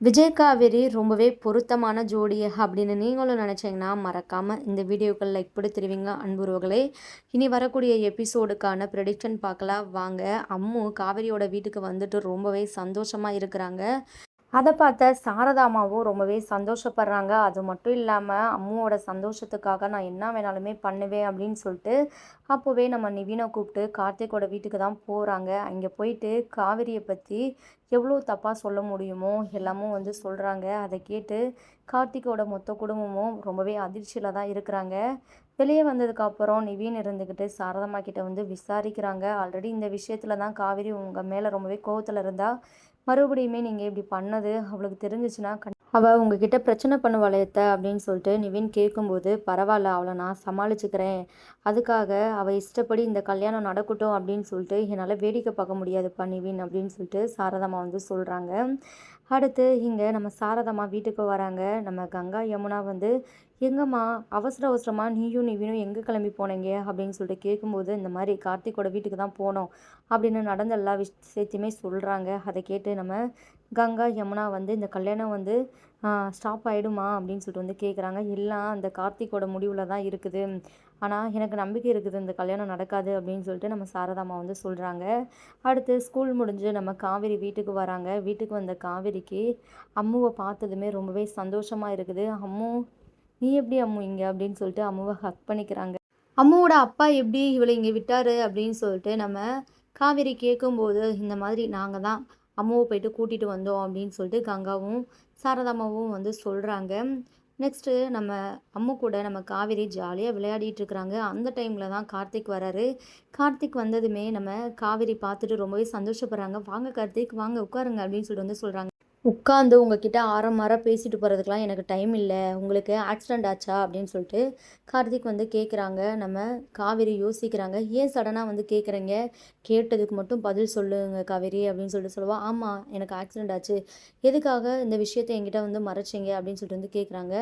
விஜய் காவேரி ரொம்பவே பொருத்தமான ஜோடி அப்படின்னு நீங்களும் நினச்சிங்கன்னா மறக்காமல் இந்த வீடியோக்கள் லைக் கொடுத்துருவீங்க அன்புறவுகளே. இனி வரக்கூடிய எபிசோடுக்கான ப்ரெடிக்ஷன் பார்க்கலாம் வாங்க. அம்மு காவேரியோட வீட்டுக்கு வந்துட்டு ரொம்பவே சந்தோஷமாக இருக்கிறாங்க. அதை பார்த்த சாரதாமாவும் ரொம்பவே சந்தோஷப்படுறாங்க. அது மட்டும் இல்லாமல் அம்முவோட சந்தோஷத்துக்காக நான் என்ன வேணாலுமே பண்ணுவேன் அப்படின்னு சொல்லிட்டு அப்போவே நம்ம நிவினை கூப்பிட்டு கார்த்திக்கோட வீட்டுக்கு தான் போகிறாங்க. அங்கே போயிட்டு காவிரியை பற்றி எவ்வளோ தப்பாக சொல்ல முடியுமோ எல்லாமும் சொல்கிறாங்க. அதை கேட்டு கார்த்திக்கோட மொத்த குடும்பமும் ரொம்பவே அதிர்ச்சியில் தான் இருக்கிறாங்க. வெளியே வந்ததுக்கப்புறம் நிவின் இருந்துக்கிட்டு சாரதாமா கிட்ட விசாரிக்கிறாங்க. ஆல்ரெடி இந்த விஷயத்தில் தான் காவிரி உங்கள் மேலே ரொம்பவே கோவத்தில் இருந்தால் மறுபடியுமே நீங்கள் இப்படி பண்ணது அவளுக்கு தெரிஞ்சிச்சுன்னா அவள் உங்ககிட்ட பிரச்சனை பண்ணுவாளையத்த அப்படின்னு சொல்லிட்டு நிவின் கேட்கும்போது, பரவாயில்ல அவளை நான் சமாளிச்சுக்கிறேன், அதுக்காக அவள் இஷ்டப்படி இந்த கல்யாணம் நடக்கட்டும் அப்படின்னு சொல்லிட்டு என்னால் வேடிக்கை பார்க்க முடியாதுப்பா நிவின் அப்படின்னு சொல்லிட்டு சாரதாமா சொல்கிறாங்க. அடுத்து இங்கே நம்ம சாரதாமா வீட்டுக்கு வராங்க. நம்ம கங்கா யமுனா எங்கம்மா அவசர அவசரமாக நீயும் நிவினும் எங்கே கிளம்பி போனீங்க அப்படின்னு சொல்லிட்டு கேட்கும்போது, இந்த மாதிரி கார்த்திக்கோட வீட்டுக்கு தான் போனோம் அப்படின்னு நடந்த எல்லா விஷயத்தையுமே சொல்கிறாங்க. அதை கேட்டு நம்ம கங்கா யமுனா இந்த கல்யாணம் ஸ்டாப் ஆகிடுமா அப்படின்னு சொல்லிட்டு கேட்குறாங்க. எல்லாம் அந்த கார்த்திக்கோட முடிவில் தான் இருக்குது, ஆனால் எனக்கு நம்பிக்கை இருக்குது இந்த கல்யாணம் நடக்காது அப்படின்னு சொல்லிட்டு நம்ம சாரதாமா சொல்கிறாங்க. அடுத்து ஸ்கூல் முடிஞ்சு நம்ம காவேரி வீட்டுக்கு வராங்க. வீட்டுக்கு வந்த காவேரிக்கு அம்முவை பார்த்ததுமே ரொம்பவே சந்தோஷமாக இருக்குது. அம்மு நீ எப்படி அம்மு இங்கே அப்படின்னு சொல்லிட்டு அம்முவை ஹக் பண்ணிக்கிறாங்க. அம்முவோட அப்பா எப்படி இவளை இங்கே விட்டாரு அப்படின்னு சொல்லிட்டு நம்ம காவேரி கேட்கும்போது, இந்த மாதிரி நாங்கள் தான் அம்முவை போயிட்டு கூட்டிகிட்டு வந்தோம் அப்படின்னு சொல்லிட்டு கங்காவும் சாரதாமாவும் சொல்கிறாங்க. நெக்ஸ்ட்டு நம்ம அம்மு கூட நம்ம காவேரி ஜாலியாக விளையாடிட்டு இருக்கிறாங்க. அந்த டைமில் தான் கார்த்திக் வராரு. கார்த்திக் வந்ததுமே நம்ம காவேரி பார்த்துட்டு ரொம்பவே சந்தோஷப்படுறாங்க. வாங்க கார்த்திக் வாங்க உட்காருங்க அப்படின்னு சொல்லிட்டு சொல்கிறாங்க. உட்காந்து உங்ககிட்ட ஆரம்பரம் பேசிட்டு போகிறதுக்கெலாம் எனக்கு டைம் இல்லை, உங்களுக்கு ஆக்சிடெண்ட் ஆச்சா அப்படின்னு சொல்லிட்டு கார்த்திக் கேட்குறாங்க. நம்ம காவேரி யோசிக்கிறாங்க. ஏன் சடனாக கேட்குறீங்க, கேட்டதுக்கு மட்டும் பதில் சொல்லுங்க காவேரி அப்படின்னு சொல்லிட்டு சொல்லுவா. ஆமாம் எனக்கு ஆக்சிடெண்ட் ஆச்சு, எதுக்காக இந்த விஷயத்தை என்கிட்ட மறைச்சிங்க அப்படின்னு சொல்லிட்டு கேட்குறாங்க.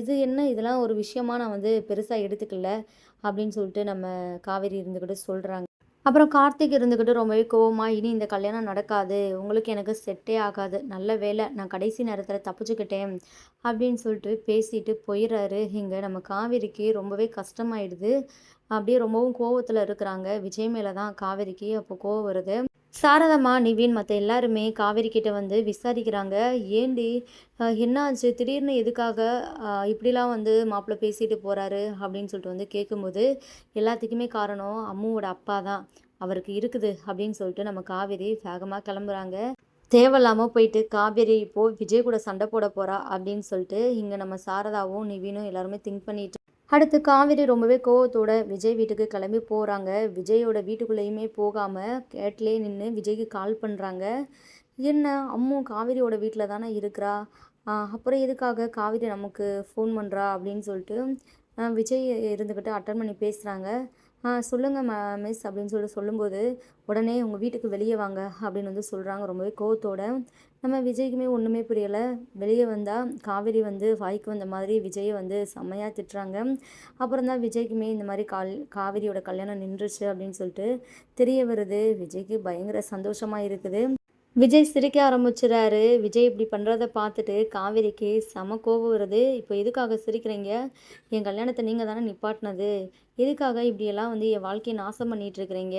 இது என்ன இதெல்லாம் ஒரு விஷயமா நான் பெருசாக எடுத்துக்கல அப்படின்னு சொல்லிட்டு நம்ம காவேரி இருந்துக்கிட்டு சொல்கிறாங்க. அப்புறம் கார்த்திக் இருந்துக்கிட்டு ரொம்பவே கோவமாக, இனி இந்த கல்யாணம் நடக்காது, உங்களுக்கு எனக்கு செட்டே ஆகாது, நல்ல வேலை நான் கடைசி நேரத்தில் தப்பிச்சுக்கிட்டேன் அப்படின்னு சொல்லிட்டு பேசிட்டு போயிடுறாரு. இங்கே நம்ம காவேரிக்கு ரொம்பவே கஷ்டமாயிடுது. அப்படியே ரொம்பவும் கோவத்தில் இருக்கிறாங்க. விஜய் மேலே தான் காவேரிக்கு அப்போ கோவம் வருது. சாரதாம்மா நிவின் மற்ற எல்லாருமே காவேரி கிட்ட விசாரிக்கிறாங்க. ஏண்டி என்னாச்சு திடீர்னு எதுக்காக இப்படிலாம் மாப்பிள்ளை பேசிட்டு போகிறாரு அப்படின்னு சொல்லிட்டு கேட்கும்போது, எல்லாத்துக்குமே காரணம் அம்முவோட அப்பா தான், அவருக்கு இருக்குது அப்படின்னு சொல்லிட்டு நம்ம காவேரி வேகமாக கிளம்புறாங்க. தேவையில்லாமல் போயிட்டு காவேரி இப்போது விஜய் கூட சண்டை போட போகிறா அப்படின்னு சொல்லிட்டு இங்கே நம்ம சாரதாவும் நிவினும் எல்லாருமே திங்க் பண்ணிட்டு அடுத்து காவேரி ரொம்பவே கோவத்தோட விஜய் வீட்டுக்கு கிளம்பி போகிறாங்க. விஜயோட வீட்டுக்குள்ளேயுமே போகாமல் கேட்லேயே நின்று விஜய்க்கு கால் பண்ணுறாங்க. என்ன அம்மு காவேரியோட வீட்டில் தானே இருக்கிறா, அப்புறம் எதுக்காக காவேரி நமக்கு ஃபோன் பண்ணுறா அப்படின்னு சொல்லிட்டு விஜய் இருந்துக்கிட்டு அட்டன் பண்ணி பேசுகிறாங்க. சொல்லுங்கள் மிஸ் அப்படின்னு சொல்லிட்டு சொல்லும்போது, உடனே உங்கள் வீட்டுக்கு வெளியே வாங்க அப்படின்னு சொல்கிறாங்க ரொம்பவே கோவத்தோட. நம்ம விஜய்க்குமே ஒன்றுமே புரியலை. வெளியே வந்தால் காவேரி வாய்க்கு வந்த மாதிரி விஜயை செம்மையாக திட்டுறாங்க. அப்புறம் தான் விஜய்க்குமே இந்த மாதிரி காவேரியோட கல்யாணம் நின்றுச்சு அப்படின்னு சொல்லிட்டு தெரிய வருது. விஜய்க்கு பயங்கர சந்தோஷமாக இருக்குது. விஜய் சிரிக்க ஆரம்பிச்சிடாரு. விஜய் இப்படி பண்ணுறத பார்த்துட்டு காவேரிக்கு செம கோபம் வருது. இப்போ எதுக்காக சிரிக்கிறீங்க, என் கல்யாணத்தை நீங்கள் தானே நிப்பாட்டினது, எதுக்காக இப்படியெல்லாம் என் வாழ்க்கையை நாசம் பண்ணிகிட்ருக்கிறீங்க,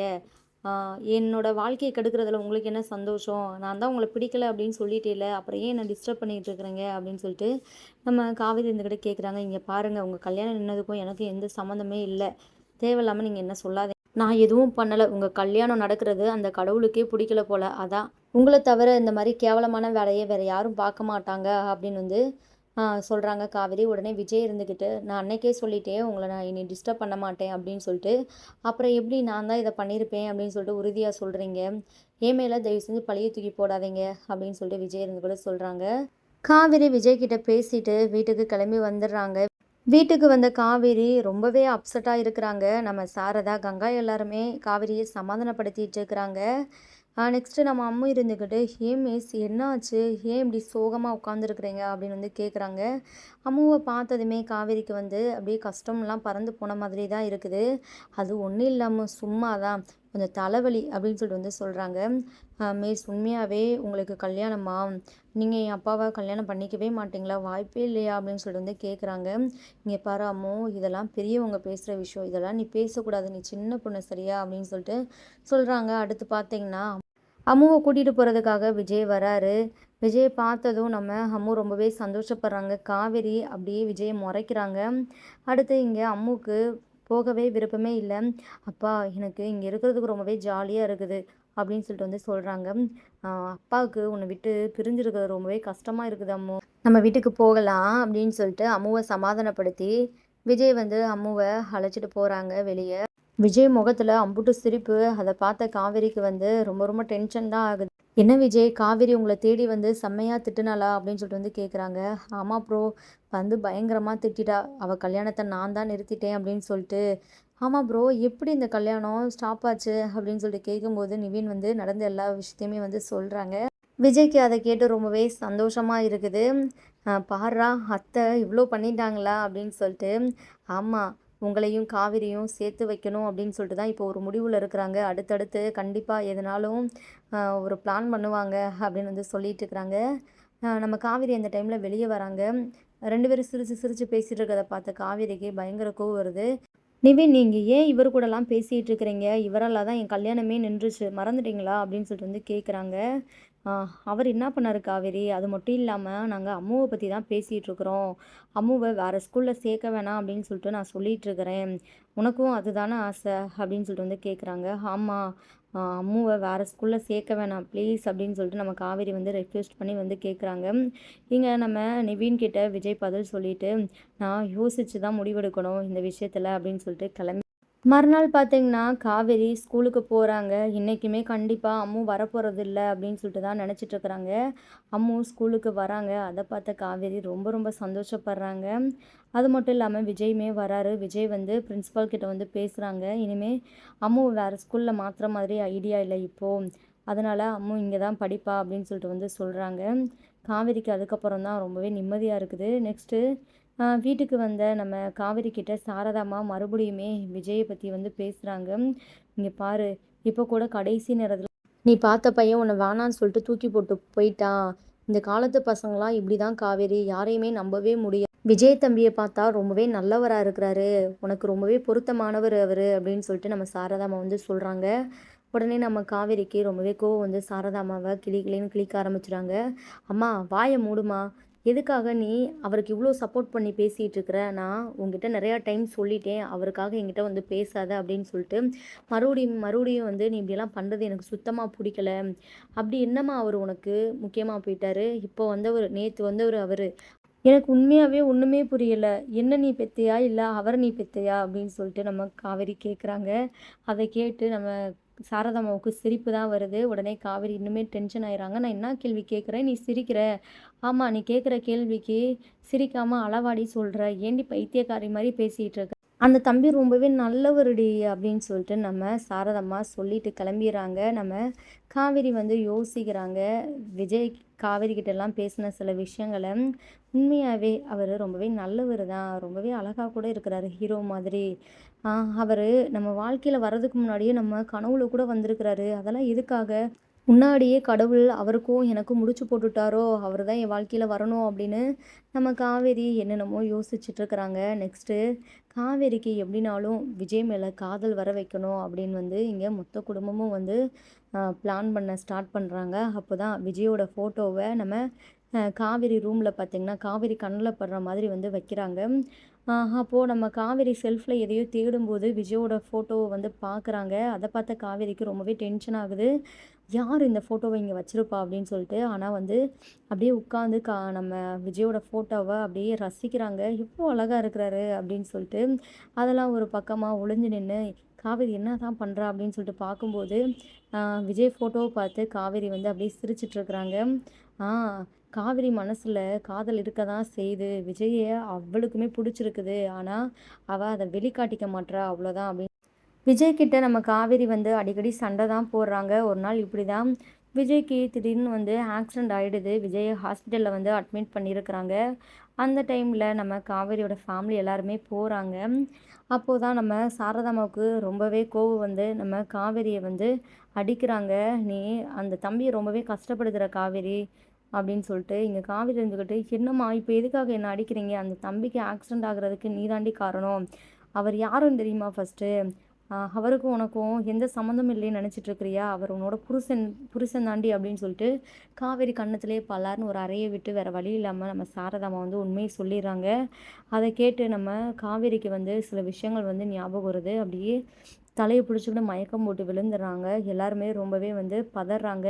என்னோடய வாழ்க்கையை கெடுக்கிறதுல உங்களுக்கு என்ன சந்தோஷம், நான் தான் உங்களை பிடிக்கலை அப்படின்னு சொல்லிட்டேல, அப்புறம் ஏன் என்னை டிஸ்டர்ப் பண்ணிகிட்டு இருக்கிறீங்க அப்படின்னு சொல்லிட்டு நம்ம காவேரி இருந்துக்கிட்ட கேட்குறாங்க. இங்கே பாருங்கள், உங்கள் கல்யாணம் நின்னதுக்கும் எனக்கும் எந்த சம்மந்தமே இல்லை, தேவையில்லாமல் நீங்கள் என்ன சொல்லாதீங்க, நான் எதுவும் பண்ணலை, உங்கள் கல்யாணம் நடக்கிறது அந்த கடவுளுக்கே பிடிக்கல போல், அதான் உங்களை தவிர இந்த மாதிரி கேவலமான வேலையை வேறு யாரும் பார்க்க மாட்டாங்க அப்படின்னு சொல்கிறாங்க காவேரி. உடனே விஜய் இருந்துக்கிட்டு, நான் அன்னைக்கே சொல்லிட்டேன் உங்களை நான் இனி டிஸ்டர்ப் பண்ண மாட்டேன் அப்படின்னு சொல்லிட்டு, அப்புறம் எப்படி நான் தான் இதை பண்ணியிருப்பேன் அப்படின்னு சொல்லிட்டு உறுதியாக சொல்கிறீங்க, என் மேலே தயவு செஞ்சு பழியை தூக்கி போடாதீங்க அப்படின்னு சொல்லிட்டு விஜய் இருந்துக்கிட்ட சொல்கிறாங்க. காவேரி விஜய்கிட்ட பேசிட்டு வீட்டுக்கு கிளம்பி வந்துடுறாங்க. வீட்டுக்கு வந்த காவேரி ரொம்பவே அப்செட்டாக இருக்கிறாங்க. நம்ம சாரதா கங்கா எல்லாருமே காவேரியை சமாதானப்படுத்திட்டு இருக்கிறாங்க. நெக்ஸ்ட்டு நம்ம அம்மா இருந்துக்கிட்டு, ஏன் மிஸ் என்னாச்சு, ஏன் இப்படி சோகமாக உட்காந்துருக்குறீங்க அப்படின்னு கேட்குறாங்க. அம்மாவை பார்த்ததுமே காவேரிக்கு அப்படியே கஷ்டம்லாம் பறந்து போன மாதிரி தான் இருக்குது. அது ஒன்றும் இல்லாமல் சும்மா தான், கொஞ்சம் தலைவலி அப்படின்னு சொல்லிட்டு வந்து சொல்கிறாங்க. மிஸ் உண்மையாகவே உங்களுக்கு கல்யாணமா? நீங்கள் என் அப்பாவை கல்யாணம் பண்ணிக்கவே மாட்டீங்களா? வாய்ப்பே இல்லையா? அப்படின்னு சொல்லிட்டு வந்து கேட்குறாங்க. இங்கே பாரு அம்மு, இதெல்லாம் பெரியவங்க பேசுகிற விஷயம், இதெல்லாம் நீ பேசக்கூடாது, நீ சின்ன பொண்ணு சரியா அப்படின்னு சொல்லிட்டு சொல்கிறாங்க. அடுத்து பார்த்தீங்கன்னா அம்முவை கூட்டிகிட்டு போகிறதுக்காக விஜய் வராரு. விஜயை பார்த்ததும் நம்ம அம்மு ரொம்பவே சந்தோஷப்படுறாங்க. காவேரி அப்படியே விஜயை முறைக்கிறாங்க. அடுத்து இங்கே அம்முக்கு போகவே விருப்பமே இல்லை. அப்பா எனக்கு இங்கே இருக்கிறதுக்கு ரொம்பவே ஜாலியாக இருக்குது அப்படின்னு சொல்லிட்டு வந்து சொல்கிறாங்க. அப்பாவுக்கு உன்னை விட்டு பிரிஞ்சிருக்கிறது ரொம்பவே கஷ்டமாக இருக்குது அம்மு, நம்ம வீட்டுக்கு போகலாம் அப்படின்னு சொல்லிட்டு அம்முவை சமாதானப்படுத்தி விஜய் வந்து அம்முவை அழைச்சிட்டு போகிறாங்க வெளியே. விஜய் முகத்தில் அம்புட்டு சிரிப்பு. அதை பார்த்த காவேரிக்கு வந்து ரொம்ப ரொம்ப டென்ஷன் தான் ஆகுது. என்ன விஜய், காவேரி உங்களை தேடி வந்து செம்மையாக திட்டுனாளா அப்படின்னு சொல்லிட்டு வந்து கேட்குறாங்க. ஆமாம் ப்ரோ, வந்து பயங்கரமாக திட்டிட்டா. அவள் கல்யாணத்தை நான் தான் நிறுத்திட்டேன் அப்படின்னு சொல்லிட்டு. ஆமாம் ப்ரோ, எப்படி இந்த கல்யாணம் ஸ்டாப் ஆச்சு அப்படின்னு சொல்லிட்டு கேட்கும்போது நிவின் வந்து நடந்த எல்லா விஷயத்தையுமே வந்து சொல்கிறாங்க. விஜய்க்கு அதை கேட்டு ரொம்பவே சந்தோஷமாக இருக்குது. பாருடா அத்தை இவ்வளோ பண்ணிட்டாங்களா அப்படின்னு சொல்லிட்டு. ஆமாம், உங்களையும் காவிரியும் சேர்த்து வைக்கணும் அப்படின்னு சொல்லிட்டு தான் இப்போ ஒரு முடிவில் இருக்கிறாங்க. அடுத்தடுத்து கண்டிப்பாக எதனாலும் ஒரு பிளான் பண்ணுவாங்க அப்படின்னு வந்து சொல்லிட்டு இருக்கிறாங்க. நம்ம காவேரி அந்த டைமில் வெளியே வராங்க. 2 பேரும் சிரித்து சிரித்து பேசிகிட்டு இருக்கிறத பார்த்த காவேரிக்கு பயங்கர கோவம் வருது. நிவின், நீங்கள் ஏன் இவர் கூடலாம் பேசிகிட்டு இருக்கிறீங்க? இவரால் தான் என் கல்யாணமே நின்றுச்சு, மறந்துட்டீங்களா அப்படின்னு சொல்லிட்டு வந்து கேட்குறாங்க. அவர் என்ன பண்ணார் காவேரி? அது மட்டும் இல்லாமல் நாங்கள் அம்முவை பற்றி தான் பேசிகிட்டு இருக்கிறோம். அம்முவை வேறு ஸ்கூலில் சேர்க்க வேணாம் அப்படின்னு சொல்லிட்டு நான் சொல்லிகிட்டு இருக்கிறேன். உனக்கும் அதுதானே ஆசை அப்படின்னு சொல்லிட்டு வந்து கேட்குறாங்க. ஆமாம், அம்முவை வேறு ஸ்கூலில் சேர்க்க வேணாம் ப்ளீஸ் அப்படின்னு சொல்லிட்டு நம்ம காவேரி வந்து ரெக்வெஸ்ட் பண்ணி வந்து கேட்குறாங்க. இங்கே நம்ம நிவின் கிட்ட விஜய் பதில் சொல்லிட்டு, நான் யோசித்து தான் முடிவெடுக்கணும் இந்த விஷயத்தில் அப்படின்னு சொல்லிட்டு கிளம்பி மறுநாள் பார்த்தீங்கன்னா காவேரி ஸ்கூலுக்கு போகிறாங்க. இன்றைக்குமே கண்டிப்பாக அம்மு வரப்போகிறது இல்லை அப்படின்னு சொல்லிட்டு தான் நினச்சிட்டு இருக்கிறாங்க. அம்மு ஸ்கூலுக்கு வராங்க. அதை பார்த்த காவேரி ரொம்ப ரொம்ப சந்தோஷப்படுறாங்க. அது மட்டும் இல்லாமல் விஜயுமே வராரு. விஜய் வந்து பிரின்ஸிபால் கிட்ட வந்து பேசுகிறாங்க. இனிமேல் அம்மு வேறு ஸ்கூலில் மாற்றுற மாதிரி ஐடியா இல்லை இப்போது, அதனால் அம்மு இங்கே தான் படிப்பா அப்படின்னு சொல்லிட்டு வந்து சொல்கிறாங்க. காவேரிக்கு அதுக்கப்புறம் தான் ரொம்பவே நிம்மதியாக இருக்குது. நெக்ஸ்ட்டு வீட்டுக்கு வந்த நம்ம காவேரி கிட்ட சாரதாம்மா மறுபடியுமே விஜயை பற்றி வந்து பேசுகிறாங்க. இங்கே பாரு, இப்போ கூட கடைசி நேரத்தில் நீ பார்த்த பையன் உன்னை வேணான்னு சொல்லிட்டு தூக்கி போட்டு போயிட்டான். இந்த காலத்து பசங்களாம் இப்படி தான் காவேரி, யாரையுமே நம்பவே முடியாது. விஜய் தம்பியை பார்த்தா ரொம்பவே நல்லவராக இருக்கிறாரு, உனக்கு ரொம்பவே பொருத்தமானவர் அவர் அப்படின்னு சொல்லிட்டு நம்ம சாரதாம்மா வந்து சொல்கிறாங்க. உடனே நம்ம காவேரிக்கு ரொம்பவே கோவம் வந்து சாரதாம்மாவை கிளின்னு கிளிக்க ஆரம்பிச்சுறாங்க. அம்மா வாயை மூடுமா, எதுக்காக நீ அவருக்கு இவ்வளோ சப்போர்ட் பண்ணி பேசிகிட்டு இருக்கிற? நான் உங்ககிட்ட நிறையா டைம் சொல்லிட்டேன், அவருக்காக என்கிட்ட வந்து பேசாத அப்படின்னு சொல்லிட்டு. மறுபடியும் மறுபடியும் வந்து நீ இப்படியெல்லாம் பண்ணுறது எனக்கு சுத்தமாக பிடிக்கல. அப்படி என்னம்மா அவர் உனக்கு முக்கியமாக போயிட்டாரு? இப்போ வந்தவர், நேற்று வந்தவர் அவர், எனக்கு உண்மையாகவே ஒன்றுமே புரியல. என்ன நீ பெத்தையா இல்லை அவரை நீ பெத்தையா அப்படின்னு சொல்லிட்டு நம்ம காவேரி கேட்குறாங்க. அதை கேட்டு நம்ம சாரதாம்மாவுக்கு சிரிப்பு தான் வருது. உடனே காவேரி இன்னுமே டென்ஷன் ஆயிடுறாங்க. நான் என்ன கேள்வி கேட்குறேன், நீ சிரிக்கிற? ஆமாம், நீ கேட்குற கேள்விக்கு சிரிக்காமல் அளவாடி சொல்கிற, ஏண்டி பைத்தியக்காரி மாதிரி பேசிகிட்டு இருக்க? அந்த தம்பி ரொம்பவே நல்லவருடி அப்படின்னு சொல்லிட்டு நம்ம சாரதம்மா சொல்லிட்டு கிளம்பிடுறாங்க. நம்ம காவேரி வந்து யோசிக்கிறாங்க. விஜய் காவேரி கிட்டலாம் பேசின சில விஷயங்களை உண்மையாகவே அவர் ரொம்பவே நல்லவர் தான், ரொம்பவே அழகாக கூட இருக்கிறாரு, ஹீரோ மாதிரி. அவர் நம்ம வாழ்க்கையில் வர்றதுக்கு முன்னாடியே நம்ம கனவுல கூட வந்திருக்கிறாரு. அதெல்லாம் எதுக்காக? முன்னாடியே கடவுள் அவருக்கும் எனக்கும் முடிச்சு போட்டுட்டாரோ, அவர் தான் என் வாழ்க்கையில் வரணும் அப்படின்னு நம்ம காவேரி என்னென்னமோ யோசிச்சுட்ருக்குறாங்க. நெக்ஸ்ட்டு காவேரிக்கு எப்படினாலும் விஜய் மேலே காதல் வர வைக்கணும் அப்படின்னு வந்து இங்கே மொத்த குடும்பமும் வந்து பிளான் பண்ண ஸ்டார்ட் பண்ணுறாங்க. அப்போ தான் விஜயோட ஃபோட்டோவை நம்ம காவேரி ரூமில் பார்த்திங்கன்னா காவேரி கண்ணில் படுற மாதிரி வந்து வைக்கிறாங்க. அப்போது நம்ம காவேரி செல்ஃபில் எதையோ தேடும்போது விஜயோட ஃபோட்டோவை வந்து பார்க்குறாங்க. அதை பார்த்த காவேரிக்கு ரொம்பவே டென்ஷன் ஆகுது. யார் இந்த ஃபோட்டோவை இங்கே வச்சுருப்பா அப்படின்னு சொல்லிட்டு. ஆனால் வந்து அப்படியே உட்காந்து நம்ம விஜயோட ஃபோட்டோவை அப்படியே ரசிக்கிறாங்க. எவ்வளோ அழகாக இருக்கிறாரு அப்படின்னு சொல்லிட்டு. அதெல்லாம் ஒரு பக்கமாக ஒளிஞ்சு நின்று காவேரி என்ன தான் பண்ணுறா அப்படின்னு சொல்லிட்டு பார்க்கும்போது விஜய் ஃபோட்டோவை பார்த்து காவேரி வந்து அப்படியே சிரிச்சிட்ருக்குறாங்க. காவேரி மனசில் காதல் இருக்க தான் செய்யுது, விஜயை அவளுக்குமே பிடிச்சிருக்குது, ஆனால் அவள் அதை வெளிக்காட்டிக்க மாட்றா அவ்வளோதான் அப்படின்னு விஜய்கிட்ட நம்ம காவேரி வந்து அடிக்கடி சண்டை தான் போடுறாங்க. ஒரு நாள் இப்படி தான் விஜய்க்கு திடீர்னு வந்து ஆக்சிடெண்ட் ஆயிடுது. விஜய ஹாஸ்பிட்டல்ல வந்து அட்மிட் பண்ணியிருக்கிறாங்க. அந்த டைம்ல நம்ம காவேரியோட ஃபேமிலி எல்லாருமே போறாங்க. அப்போ தான் நம்ம சாரதாம்மாவுக்கு ரொம்பவே கோவம் வந்து நம்ம காவேரிய வந்து அடிக்கிறாங்க. "நீ அந்த தம்பிய ரொம்பவே கஷ்டப்படுத்துற காவேரி" அப்படின்னு சொல்லிட்டு. இங்க காவேரி இருந்துக்கிட்டு, "என்னம்மா இப்ப எதுக்காக என்ன அடிக்கிறீங்க? அந்த தம்பிக்கு ஆக்சிடெண்ட் ஆகுறதுக்கு நீ தாண்டி காரணம். அவர் யாருன்னு தெரியுமா ஃபர்ஸ்ட்டு? அவருக்கும் உனக்கும் எந்த சம்மந்தமும் இல்லைன்னு நெனச்சிட்டு இருக்கிறியா? அவர் உன்னோட புருஷன் தாண்டி" அப்படின்னு சொல்லிட்டு காவேரி கன்னத்திலேயே பலார்ன்னு ஒரு அறைய விட்டு வேற வழி இல்லாம நம்ம சாரதாம்மா வந்து உண்மைய சொல்லிர்றாங்க. அத கேட்டு நம்ம காவேரிக்கு வந்து சில விஷயங்கள் வந்து ஞாபகம் வருது. அப்படியே தலைய பிடிச்சுக்கிட்டு மயக்கம் போட்டு விழுந்துர்றாங்க. எல்லாருமே ரொம்பவே வந்து பதர்றாங்க.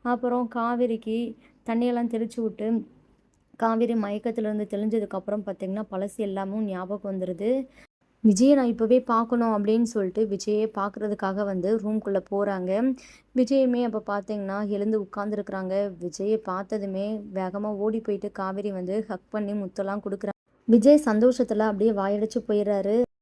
அப்புறம் காவேரிக்கு தண்ணியெல்லாம் தெளிச்சு விட்டு, காவேரி மயக்கத்திலிருந்து தெளிஞ்சதுக்கப்புறம் பார்த்தீங்கன்னா, பழசு எல்லாமும் ஞாபகம் வந்துருது. விஜய நான் இப்பவே பார்க்கணும் அப்படின்னு சொல்லிட்டு விஜய பார்க்குறதுக்காக வந்து ரூம்குள்ள போறாங்க. விஜயுமே அப்ப பார்த்தீங்கன்னா, எழுந்து உட்கார்ந்துருக்குறாங்க. விஜய பார்த்ததுமே வேகமா ஓடி போயிட்டு காவேரி வந்து ஹக் பண்ணி முத்தம்லாம் குடுக்குறாங்க. விஜய் சந்தோஷத்துல அப்படியே வாயடைச்சு போயிர்றாரு.